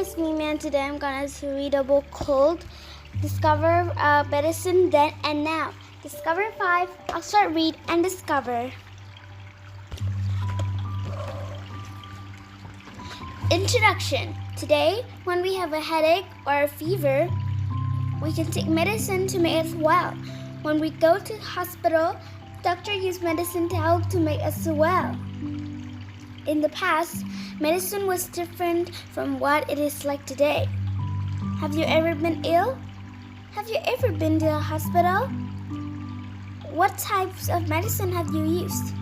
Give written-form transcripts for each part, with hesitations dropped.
it's Mimi and today I'm gonna read a book called Discover Medicine Then and Now. Discover 5. I'll start read and discover. Introduction. Today, when we have a headache or a fever, we can take medicine to make us well. When we go to the hospital, doctors use medicine to help to make us well. In the past, medicine was different from what it is like today. Have you ever been ill? Have you ever been to a hospital? What types of medicine have you used?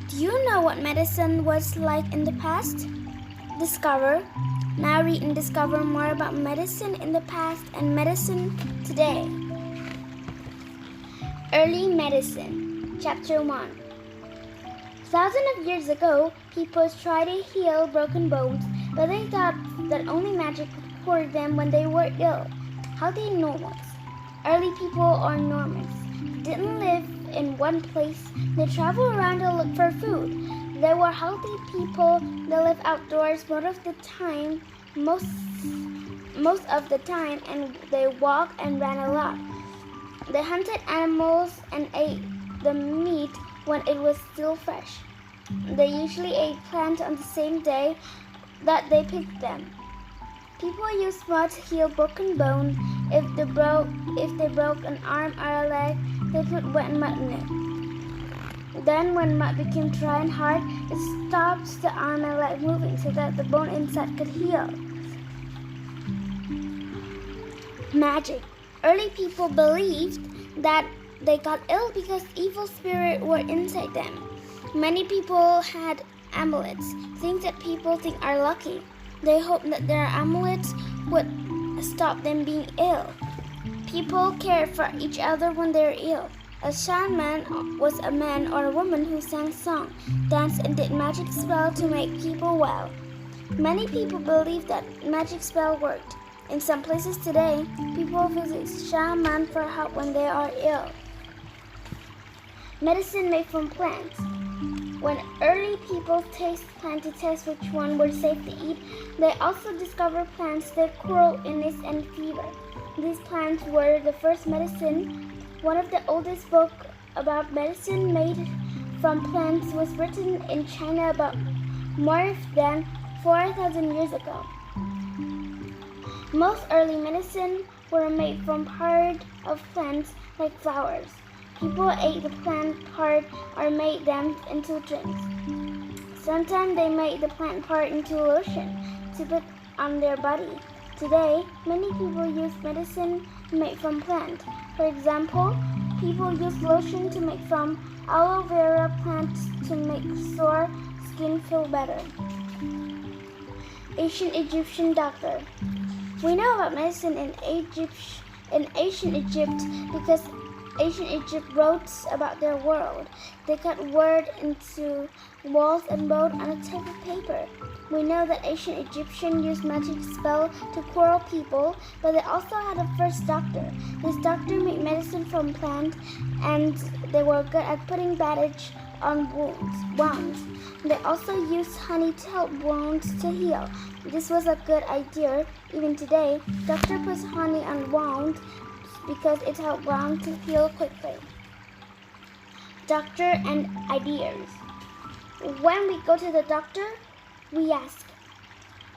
Do you know what medicine was like in the past? Discover. Now read and discover more about medicine in the past and medicine today. Early Medicine. Chapter 1. Thousands of years ago, people tried to heal broken bones, but they thought that only magic could cure them when they were ill. How they know what? Early people are nomads. They didn't live in one place. They traveled around to look for food. They were healthy people. They lived outdoors most of the time, and they walked and ran a lot. They hunted animals and ate the meat when it was still fresh. They usually ate plants on the same day that they picked them. People used mud to heal broken bones. If they broke an arm or a leg, they put wet mud in it. Then when mud became dry and hard, it stopped the arm and leg moving so that the bone inside could heal. Magic. Early people believed that they got ill because evil spirits were inside them. Many people had amulets, things that people think are lucky. They hoped that their amulets would stop them being ill. People cared for each other when they were ill. A shaman was a man or a woman who sang songs, danced, and did magic spells to make people well. Many people believe that magic spell worked. In some places today, people visit shaman for help when they are ill. Medicine made from plants. When early people tasted plants to test which one were safe to eat, they also discovered plants that cure illness and fever. These plants were the first medicine. One of the oldest books about medicine made from plants was written in China about more than 4,000 years ago. Most early medicine were made from part of plants like flowers. People ate the plant part or made them into drinks. Sometimes they made the plant part into lotion to put on their body. Today, many people use medicine made from plants. For example, people use lotion to make from aloe vera plants to make sore skin feel better. Ancient Egyptian doctor. We know about medicine in ancient Egypt because ancient Egypt wrote about their world. They cut word into walls and wrote on a type of paper. We know that ancient Egyptians used magic spell to cure people, but they also had a first doctor. This doctor made medicine from plants, and they were good at putting bandage on wounds. They also used honey to help wounds to heal. This was a good idea. Even today, doctor puts honey on wounds because it helps wounds to heal quickly. Doctor and ideas. When we go to the doctor, we ask,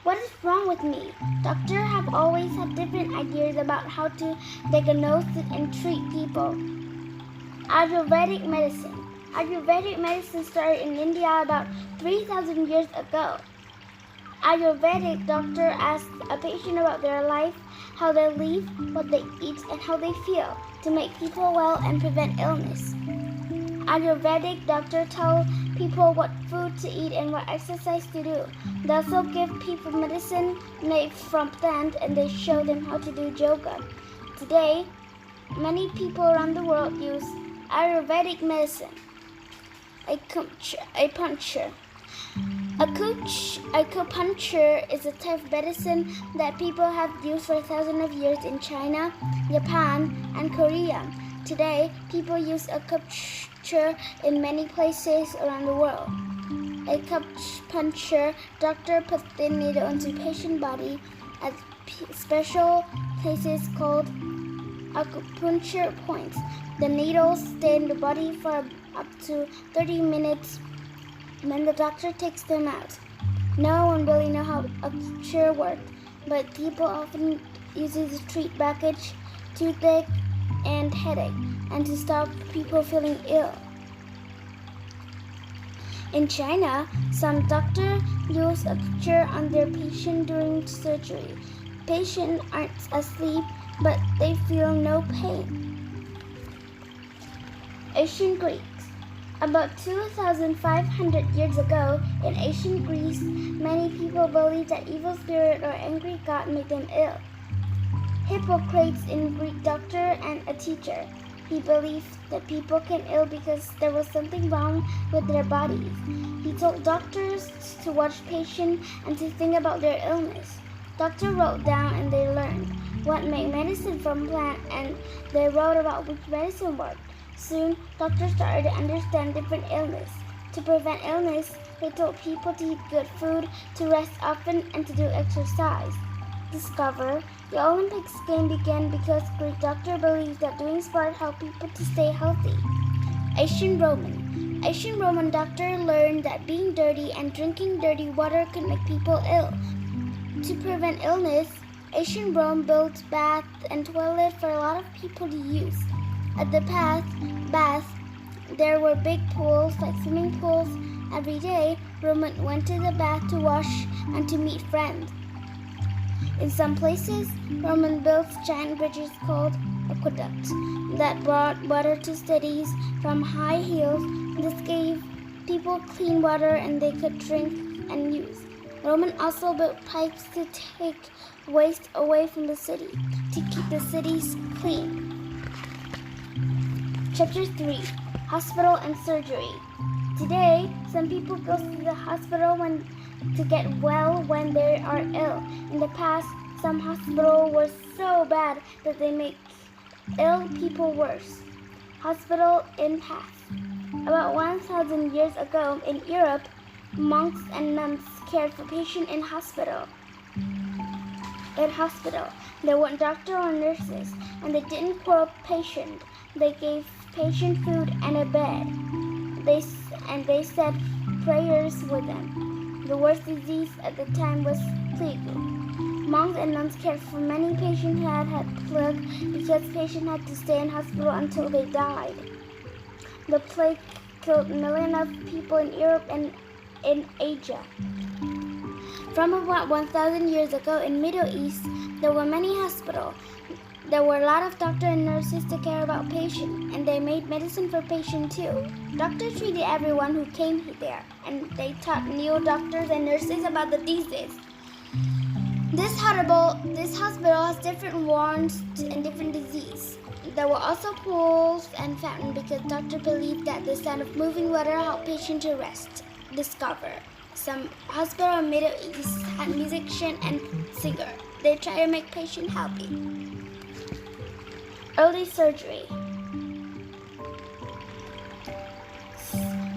"What is wrong with me?" Doctors have always had different ideas about how to diagnose and treat people. Ayurvedic medicine. Ayurvedic medicine started in India about 3,000 years ago. Ayurvedic doctor asks a patient about their life, how they live, what they eat, and how they feel to make people well and prevent illness. Ayurvedic doctor tell people what food to eat and what exercise to do. They also give people medicine made from plants and they show them how to do yoga. Today, many people around the world use Ayurvedic medicine. Acupuncture. Acupuncture is a type of medicine that people have used for thousands of years in China, Japan, and Korea. Today, people use acupuncture in many places around the world. acupuncture, doctor puts the needle into patient body at special places called acupuncture points. The needles stay in the body for up to 30 minutes. When the doctor takes them out, no one really knows how acupuncture works, but people often use it to treat backache, toothache, and headache, and to stop people feeling ill. In China, some doctors use acupuncture on their patients during surgery. Patients aren't asleep, but they feel no pain. Ancient Greeks. About 2,500 years ago, in ancient Greece, many people believed that evil spirit or angry god made them ill. Hippocrates, a Greek doctor and a teacher, he believed that people came ill because there was something wrong with their bodies. He told doctors to watch patients and to think about their illness. Doctors wrote down and they learned what made medicine from plant, and they wrote about which medicine worked. Soon, doctors started to understand different illness. To prevent illness, they told people to eat good food, to rest often, and to do exercise. Discover the Olympics game began because Greek doctors believed that doing sport helped people to stay healthy. Ancient Roman doctors learned that being dirty and drinking dirty water could make people ill. To prevent illness, ancient Rome built baths and toilets for a lot of people to use. At the baths, there were big pools like swimming pools. Every day, Romans went to the bath to wash and to meet friends. In some places, Romans built giant bridges called aqueducts that brought water to cities from high hills. This gave people clean water and they could drink and use. Romans also built pipes to take waste away from the city, to keep the cities clean. Chapter 3. Hospital and Surgery. Today, some people go to the hospital to get well when they are ill. In the past, some hospitals were so bad that they make ill people worse. Hospital in past. About 1,000 years ago in Europe, monks and nuns cared for patients in hospital. There weren't doctors or nurses, and they didn't quarrel patients. They gave patient food and a bed. They said prayers with them. The worst disease at the time was plague. Monks and nuns cared for many patients who had plague because patients had to stay in hospital until they died. The plague killed millions of people in Europe and in Asia. From about 1,000 years ago in Middle East, there were many hospitals. There were a lot of doctors and nurses to care about patients, and they made medicine for patients too. Doctors treated everyone who came there, and they taught new doctors and nurses about the diseases. This hospital has different wards and different diseases. There were also pools and fountains because doctors believed that the sound of moving water helped patients to rest. Discover. Some hospitals in Middle East had musicians and singers. They try to make patients happy. Early surgery.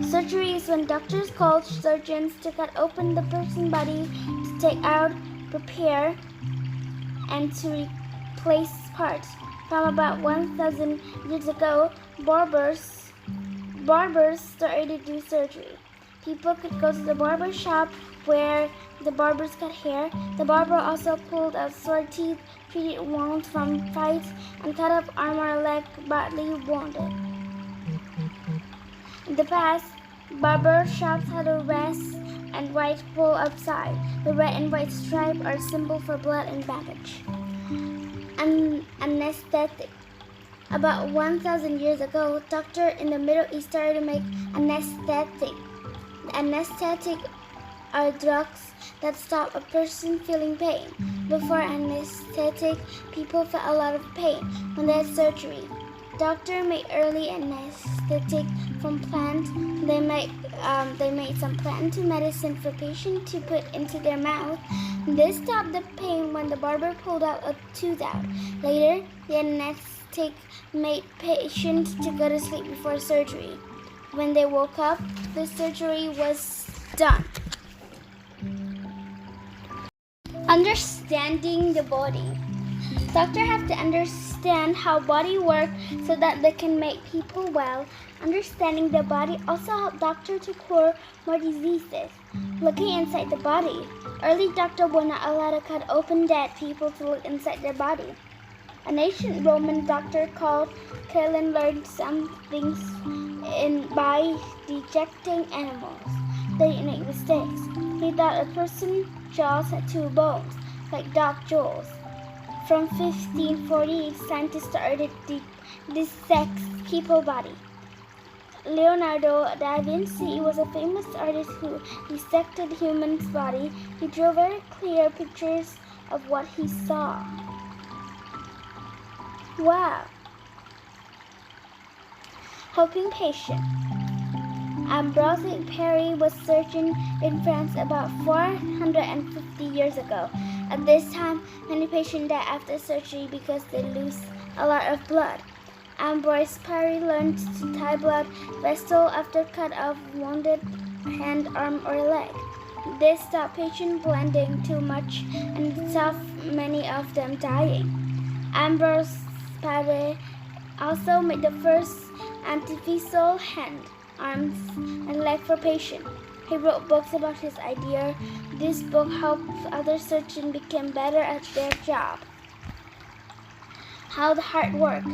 Surgery is when doctors call surgeons to cut open the person's body, to take out, prepare, and to replace parts. From about 1,000 years ago, barbers started to do surgery. People could go to the barber shop where the barbers cut hair. The barber also pulled out sore teeth, treated wounds from fights, and cut up arm or leg badly wounded. In the past, barber shops had a red and white pole outside. The red and white stripe are a symbol for blood and bandage. Anesthetic. About 1,000 years ago, doctors in the Middle East started to make anesthetic. Anesthetic are drugs that stop a person feeling pain. Before anesthetic, people felt a lot of pain when they had surgery. Doctors made early anesthetic from plants. They made some plant into medicine for patients to put into their mouth. This stopped the pain when the barber pulled out a tooth out. Later, the anesthetic made patients to go to sleep before surgery. When they woke up, the surgery was Done. Understanding the body. Doctors have to understand how body works so that they can make people well. Understanding the body also helps doctors to cure more diseases. Looking inside the body. Early doctors were not allowed to cut open dead people to look inside their body. An ancient Roman doctor called Galen learned some things by dissecting animals. They make mistakes. He thought a person's jaws had two bones, like dog jaws. From 1540, scientists started to dissect people's body. Leonardo da Vinci was a famous artist who dissected humans' body. He drew very clear pictures of what he saw. Wow! Helping patients. Ambroise Paré was surgeon in France about 450 years ago. At this time, many patients die after surgery because they lose a lot of blood. Ambroise Paré learned to tie blood vessel after cut off wounded hand, arm, or leg. This stopped patients bleeding too much and stopped many of them dying. Ambroise Paré also made the first artificial hand, arms, and leg for patients. He wrote books about his idea. This book helped other surgeons become better at their job. How the heart works.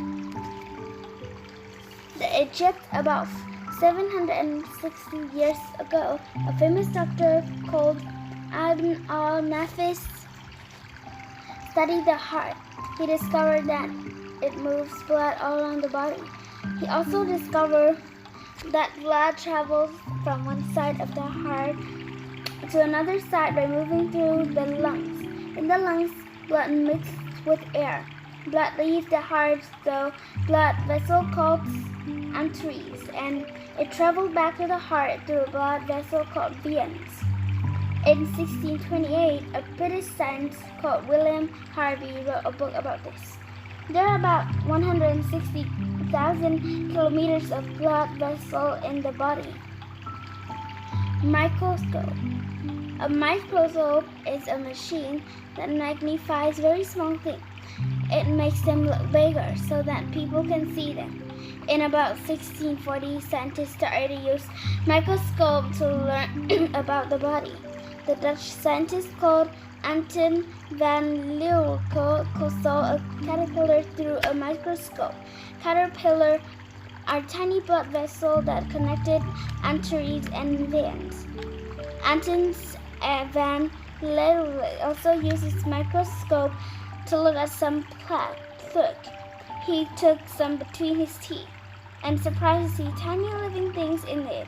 The Egypt, about 760 years ago, a famous doctor called Ibn al-Nafis studied the heart. He discovered that it moves blood all around the body. He also discovered that blood travels from one side of the heart to another side by moving through the lungs. In the lungs, blood mixes with air. Blood leaves the heart through blood vessel called arteries, and it travels back to the heart through a blood vessel called veins. In 1628, a British scientist called William Harvey wrote a book about this. There are about 160,000 kilometers of blood vessel in the body. Microscope. A microscope is a machine that magnifies very small things. It makes them look bigger so that people can see them. In about 1640, scientists started to use microscope to learn about the body. The Dutch scientist called Anton van Leeuwenhoek saw a caterpillar through a microscope. Caterpillars are tiny blood vessels that connected arteries and veins. Anton van Leeuwenhoek also used his microscope to look at some plaque. He took some between his teeth and surprised to see tiny living things in it.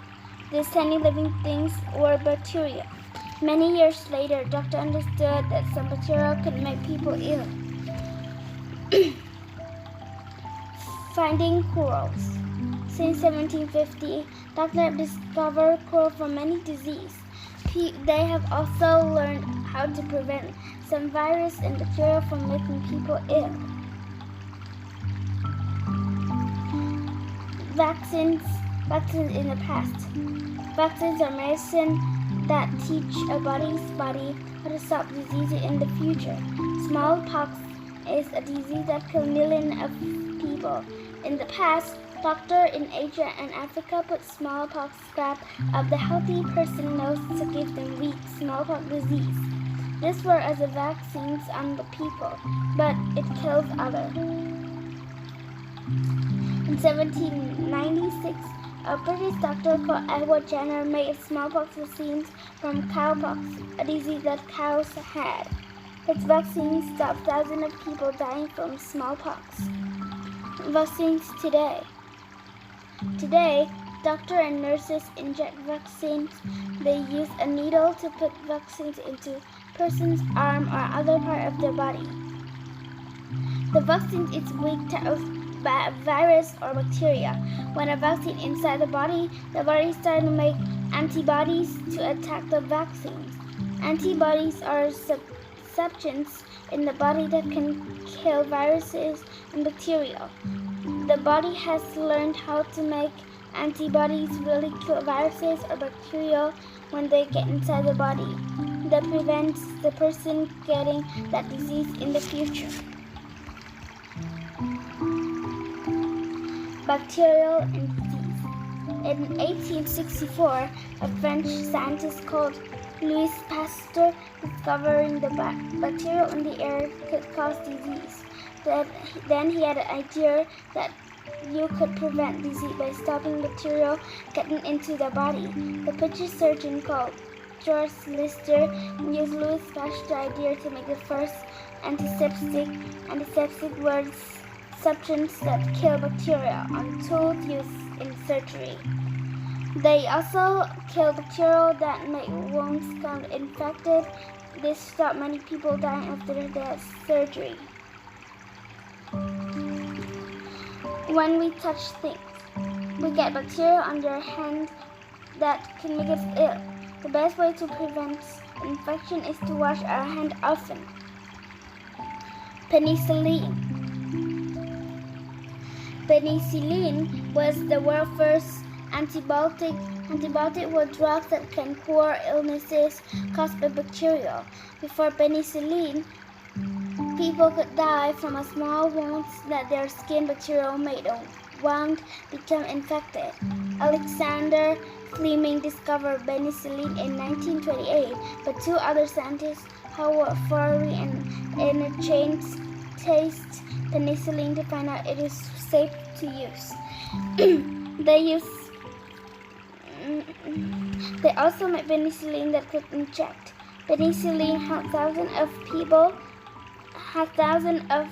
These tiny living things were bacteria. Many years later, doctors understood that some bacteria could make people ill. Finding cures. Since 1750, doctors have discovered cure for many diseases. They have also learned how to prevent some virus and bacteria from making people ill. Vaccines in the past. Vaccines are medicine that teach a body's body how to stop diseases in the future. Smallpox is a disease that kills millions of people. In the past, doctors in Asia and Africa put smallpox scab of the healthy person's nose to give them weak smallpox disease. This works as a vaccine on the people, but it kills others. In 1796, a British doctor called Edward Jenner made smallpox vaccines from cowpox, a disease that cows had. His vaccine stopped thousands of people dying from smallpox. Vaccines today. Today, doctors and nurses inject vaccines. They use a needle to put vaccines into a person's arm or other part of their body. The vaccine is weak to virus or bacteria. When a vaccine inside the body starts to make antibodies to attack the vaccines. Antibodies are substances in the body that can kill viruses and bacteria. The body has learned how to make antibodies really kill viruses or bacteria when they get inside the body that prevents the person getting that disease in the future. Bacterial and disease. In 1864, a French scientist called Louis Pasteur discovering the bacteria in the air could cause disease. Then he had an idea that you could prevent disease by stopping bacteria getting into the body. The picture surgeon called George Lister used Louis Pasteur's idea to make the first antiseptic was substance that kill bacteria on tools used in surgery. They also kill bacteria that make wounds become infected. This stopped many people dying after their surgery. When we touch things, we get bacteria on your hand that can make us ill. The best way to prevent infection is to wash our hand often. Penicillin. Penicillin was the world's first antibiotic. Antibiotics were drugs that can cure illnesses caused by bacteria. Before penicillin, people could die from a small wound that their skin bacteria made a wound become infected. Alexander Fleming discovered penicillin in 1928, but two other scientists, Howard Farley and interchanged penicillin to find out it is safe to use. They also made penicillin that could inject. Penicillin had thousands of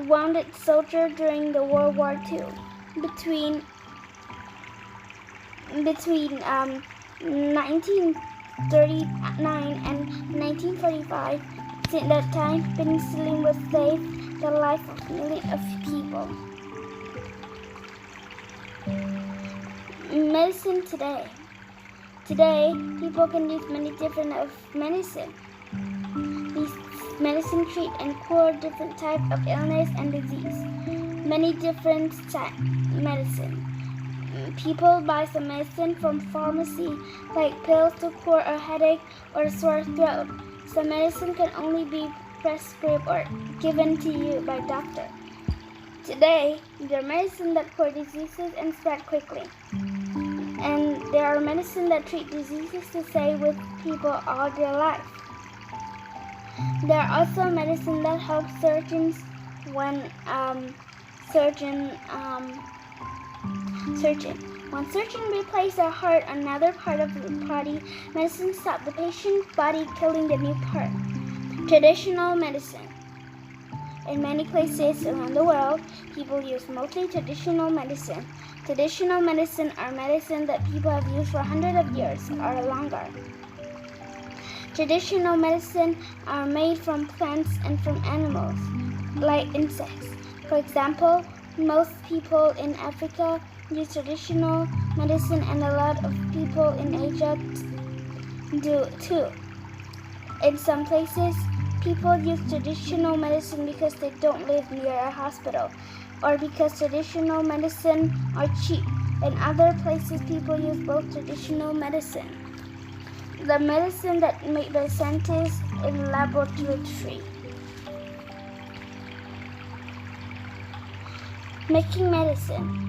wounded soldiers during the World War II. Between 1939 and 1945, since that time, penicillin was saved the life of millions of people. Medicine today. Today, people can use many different medicine. These medicine treat and cure different types of illness and disease. Many different medicine. People buy some medicine from pharmacy, like pills to cure a headache or a sore throat. Some medicine can only be prescribed or given to you by doctor. Today, there are medicine that cure diseases and spread quickly. And there are medicine that treat diseases to stay with people all their life. There are also medicine that help surgeons when surgeon replaces a heart or another part of the body, medicine stops the patient's body killing the new part. Traditional medicine. In many places around the world, people use mostly traditional medicine. Traditional medicine are medicine that people have used for hundreds of years or longer. Traditional medicine are made from plants and from animals, like insects. For example, most people in Africa use traditional medicine, and a lot of people in Asia do too. In some places, people use traditional medicine because they don't live near a hospital, or because traditional medicine are cheap. In other places, people use both traditional medicine. The medicine that made by scientists in laboratory. Making medicine.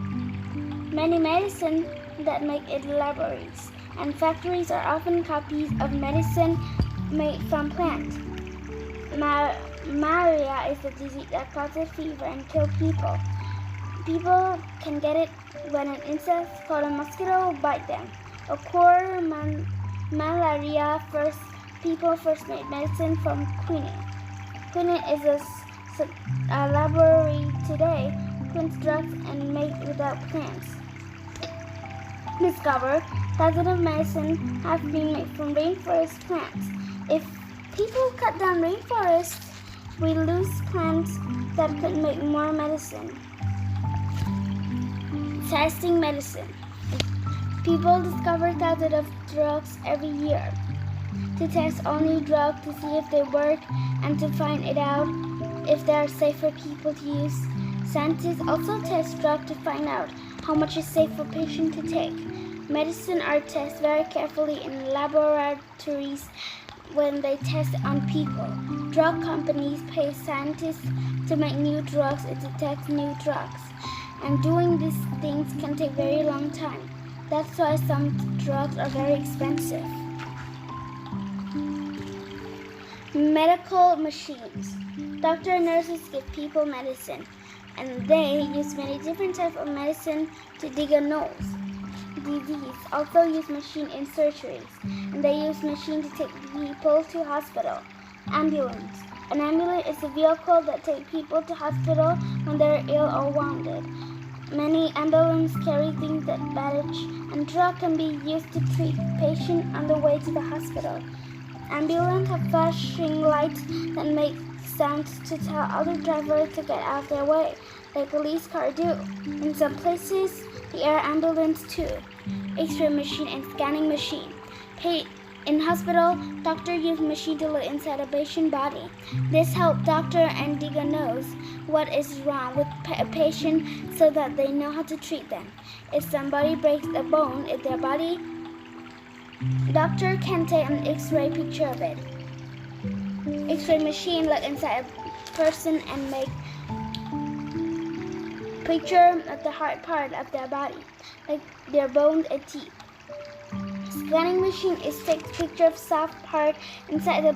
Many medicine that make in laboratories and factories are often copies of medicine made from plants. Malaria is a disease that causes fever and kills people. People can get it when an insect called a mosquito bites them. To cure malaria, people first made medicine from quinine. Quinine is a laboratory today. Plants drugs and made without plants. Discover thousands of medicine have been made from rainforest plants. If people cut down rainforests, we lose plants that could make more medicine. Testing medicine. People discover thousands of drugs every year. To test only drugs to see if they work and to find it out if they are safe for people to use. Scientists also test drugs to find out how much is safe for patients to take. Medicine are tested very carefully in laboratories when they test on people. Drug companies pay scientists to make new drugs and detect new drugs. And doing these things can take very long time. That's why some drugs are very expensive. Medical machines. Doctors and nurses give people medicine, and they use many different types of medicine to diagnose disease. Also use machine in surgeries, and they use machine to take people to hospital. Ambulance. An ambulance is a vehicle that takes people to hospital when they're ill or wounded. Many ambulances carry things that bandage and drug can be used to treat patients on the way to the hospital. Ambulances have flashing lights that make sounds to tell other drivers to get out of their way, like police cars do. In some places, the air ambulance too. X-ray machine and scanning machine. In hospital, doctors use machine to look inside a patient's body. This helps doctor and diagnose what is wrong with a patient so that they know how to treat them. If somebody breaks a bone in their body, doctor can take an X-ray picture of it. X-ray machine look inside a person and make picture of the hard part of their body, like their bones and teeth. Scanning machine is take picture of soft part inside the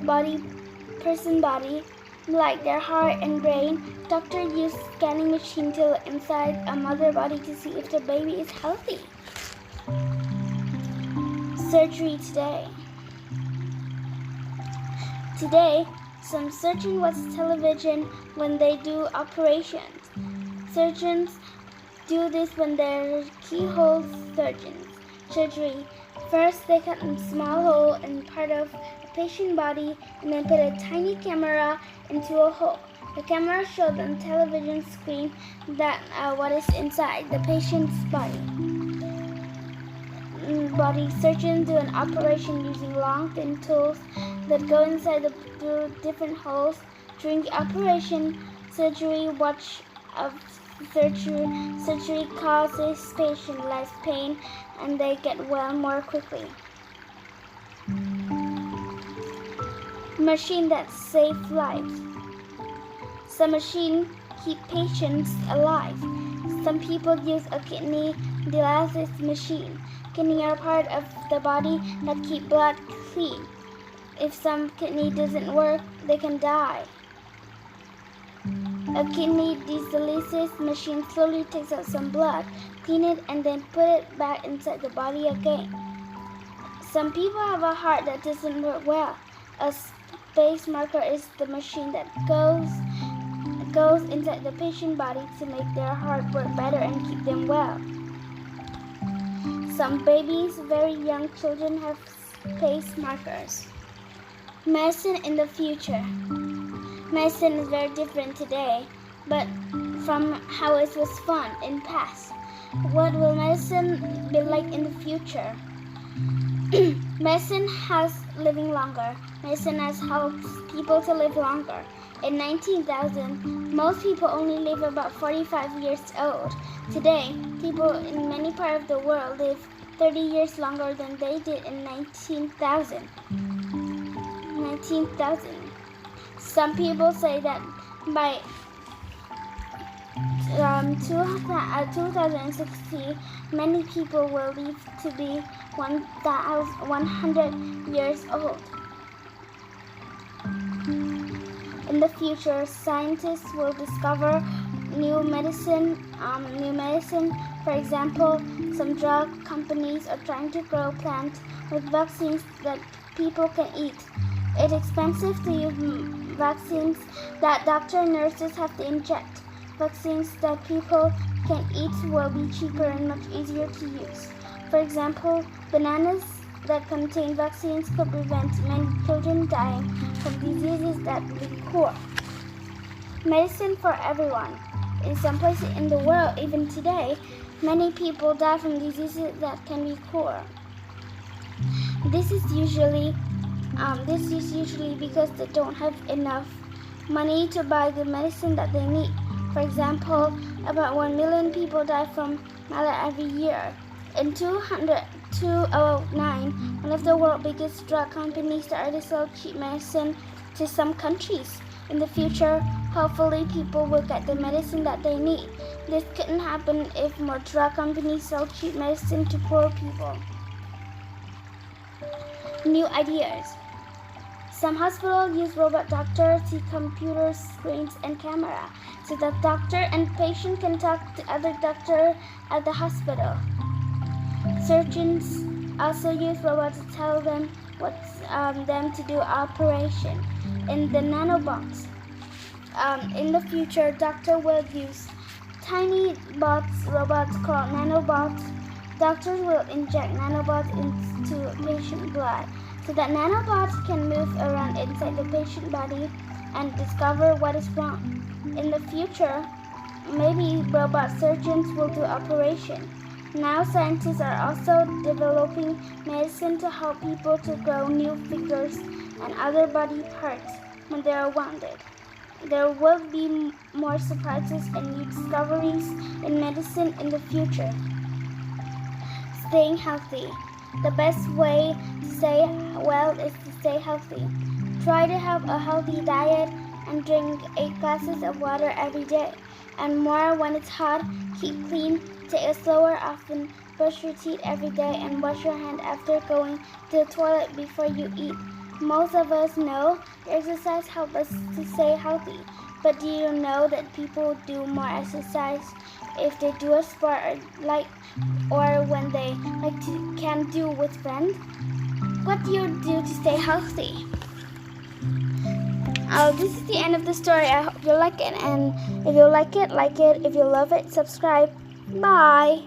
person's body, like their heart and brain. Doctors use scanning machine to look inside a mother's body to see if the baby is healthy. Surgery today. Today, some surgeons watch television when they do operations. Surgeons do this when they're keyhole surgery. First, they cut a small hole in part of a patient's body and then put a tiny camera into a hole. The camera shows on the television screen that what is inside the patient's body. Surgeons do an operation using long, thin tools that go inside the different holes. During the operation, surgery causes patient less pain and they get well more quickly. Machine that save lives. Some machines keep patients alive. Some people use a kidney dialysis machine. Kidneys are part of the body that keep blood clean. If some kidney doesn't work, they can die. A kidney dialysis machine slowly takes out some blood, clean it, and then put it back inside the body again. Some people have a heart that doesn't work well. A pacemaker is the machine that goes inside the patient's body to make their heart work better and keep them well. Some babies, very young children, have pacemakers. Medicine in the future. Medicine is very different today, but from how it was fun in the past. What will medicine be like in the future? Medicine has living longer. Medicine has helped people to live longer. In 19,000, most people only live about 45 years old. Today, people in many parts of the world live 30 years longer than they did in 19,000. Some people say that by 2060, many people will live to be 100 years old. In the future, scientists will discover new medicine. For example, some drug companies are trying to grow plants with vaccines that people can eat. It's expensive to use vaccines that doctors and nurses have to inject. Vaccines that people can eat will be cheaper and much easier to use. For example, bananas that contain vaccines could prevent many children dying from diseases that we cure. Medicine for everyone. In some places in the world, even today, many people die from diseases that can be cured. This is usually because they don't have enough money to buy the medicine that they need. For example, about 1 million people die from malaria every year. In 2009, one of the world's biggest drug companies started to sell cheap medicine to some countries. In the future, hopefully people will get the medicine that they need. This couldn't happen if more drug companies sell cheap medicine to poor people. New ideas. Some hospitals use robot doctors, see computer screens and camera, so that doctor and patient can talk to other doctors at the hospital. Surgeons also use robots to tell them what them to do operation in the nanobots. In the future, doctor will use tiny robots called nanobots. Doctors will inject nanobots into patient blood, so that nanobots can move around inside the patient body and discover what is wrong. In the future, maybe robot surgeons will do operation. Now scientists are also developing medicine to help people to grow new fingers and other body parts when they are wounded. There will be more surprises and new discoveries in medicine in the future. Staying healthy. The best way to stay well is to stay healthy. Try to have a healthy diet and drink 8 glasses of water every day, and more when it's hot. Keep clean, take a shower often, brush your teeth every day, and wash your hand after going to the toilet before you eat. Most of us know exercise helps us to stay healthy, but do you know that people do more exercise if they do a sport or when they can do with friends? What do you do to stay healthy? This is the end of the story. I hope you like it, and if you like it, like it. If you love it, subscribe. Bye.